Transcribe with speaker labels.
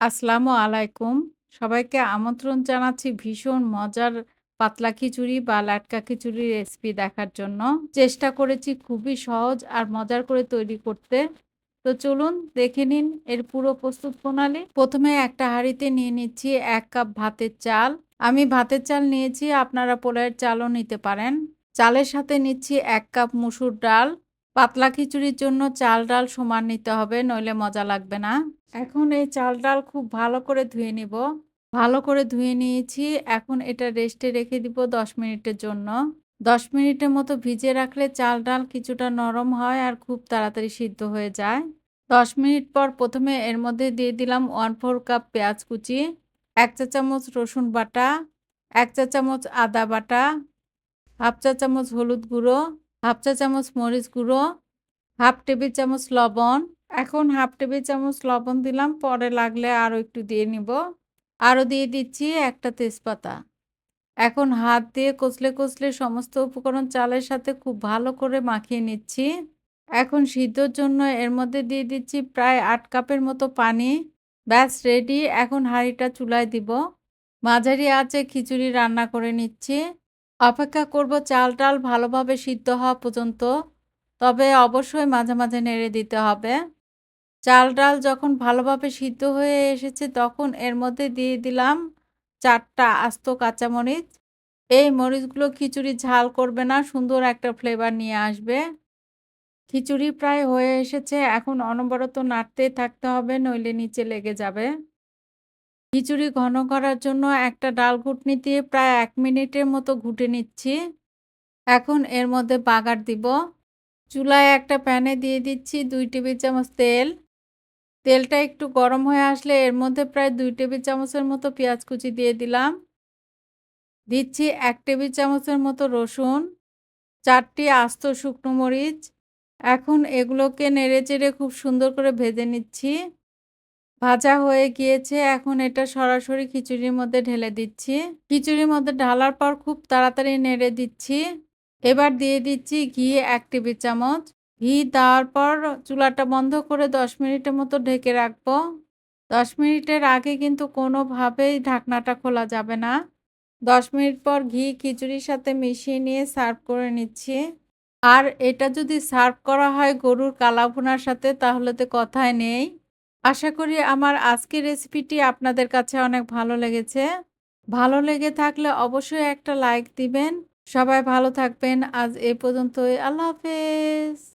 Speaker 1: আসসালামু আলাইকুম। সবাইকে আমন্ত্রণ জানাচ্ছি ভীষণ মজার পাতলা খিচুড়ি বা লাটকা খিচুড়ি রেসিপি দেখার জন্য। চেষ্টা করেছি খুবই সহজ আর মজার করে তৈরি করতে। তো চলুন দেখে নিন এর পুরো প্রস্তুত প্রণালী। প্রথমে একটা হাঁড়িতে নিয়ে নিচ্ছি ১ কাপ ভাতের চাল। আমি ভাতের চাল নিয়েছি, আপনারা পোলাওয়ের চালও নিতে পারেন। চালের সাথে নিচ্ছি ১ কাপ মসুর ডাল। পাতলা খিচুড়ির জন্য চাল ডাল সমান নিতে হবে, নইলে মজা লাগবে না। এখন এই চাল ডাল খুব ভালো করে ধুয়ে নিব। ভালো করে ধুয়ে নিয়েছি। এখন এটা রেস্টে রেখে দিব ১০ মিনিটের জন্য। ১০ মিনিটের মতো ভিজিয়ে রাখলে চাল ডাল কিছুটা নরম হয় আর খুব তাড়াতাড়ি সিদ্ধ হয়ে যায়। ১০ মিনিট পর প্রথমে এর মধ্যে দিয়ে দিলাম 1/4 কাপ পেঁয়াজ কুচি, ১ চা চামচ রসুন বাটা, ১ চা চামচ আদা বাটা, হাফ চা চামচ হলুদ গুঁড়ো, হাফ চা চামচ মরিচ গুঁড়ো, হাফ টেবিল চামচ লবণ। এখন হাফ টেবিল চামচ লবণ দিলাম, পরে লাগলে আরও একটু দিয়ে নিব। আরও দিয়ে দিচ্ছি একটা তেজপাতা। এখন হাত দিয়ে কচলে কচলে সমস্ত উপকরণ চালের সাথে খুব ভালো করে মাখিয়ে নিচ্ছি। এখন সিদ্ধর জন্য এর মধ্যে দিয়ে দিচ্ছি প্রায় ৮ কাপের মতো পানি। ব্যাস রেডি। এখন হাঁড়িটা চুলায় দিব। মাঝারি আঁচে খিচুড়ি রান্না করে নিচ্ছি। অপেক্ষা করব চাল ডাল ভালোভাবে সিদ্ধ হওয়া পর্যন্ত। তবে অবশ্যই মাঝে মাঝে নেড়ে দিতে হবে। চাল ডাল যখন ভালোভাবে সিদ্ধ হয়ে এসেছে তখন এর মধ্যে দিয়ে দিলাম ৪ টা আস্ত কাঁচামরিচ। এই মরিচগুলো খিচুড়ি ঝাল করবে না, সুন্দর একটা ফ্লেভার নিয়ে আসবে। খিচুড়ি প্রায় হয়ে এসেছে, এখন অনবরত নাড়তেই থাকতে হবে, নইলে নিচে লেগে যাবে। খিচুড়ি ঘন করার জন্য একটা ডাল ঘুটনি দিয়ে প্রায় ১ মিনিটের মতো ঘুটে নিচ্ছি। এখন এর মধ্যে বাগার দিব। চুলায় একটা প্যানে দিয়ে দিচ্ছি ২ টেবিল চামচ তেল। তেলটা একটু গরম হয়ে আসলে এর মধ্যে প্রায় ২ টেবিল চামচের মতো পেঁয়াজ কুচি দিয়ে দিলাম। দিচ্ছি ১ টেবিল চামচের মতো রসুন, ৪ টি আস্ত শুকনো মরিচ। এখন এগুলোকে নেড়েচেড়ে খুব সুন্দর করে ভেজে নিচ্ছি। ভাজা হয়ে গিয়েছে, এখন এটা সরাসরি খিচুড়ির মধ্যে ঢেলে দিচ্ছি। খিচুড়ির মধ্যে ঢালার পর খুব তাড়াতাড়ি নেড়ে দিচ্ছি। এবার দিয়ে দিচ্ছি ঘি ১ টেবিল চামচ। ঘি দেওয়ার পর চুলাটা বন্ধ করে ১০ মিনিটের মতো ঢেকে রাখবো। ১০ মিনিটের আগে কিন্তু কোনোভাবেই ঢাকনাটা খোলা যাবে না। ১০ মিনিট পর ঘি খিচুড়ির সাথে মিশিয়ে নিয়ে সার্ভ করে নিচ্ছি। আর এটা যদি সার্ভ করা হয় গরুর কালাভুনার সাথে তাহলে তো কথাই নেই। আশা করি আমার আজকের রেসিপিটি আপনাদের কাছে অনেক ভালো লেগেছে। ভালো লেগে থাকলে অবশ্যই একটা লাইক দিবেন। সবাই ভালো থাকবেন। আজ এ পর্যন্তই। আল্লাহ হাফেজ।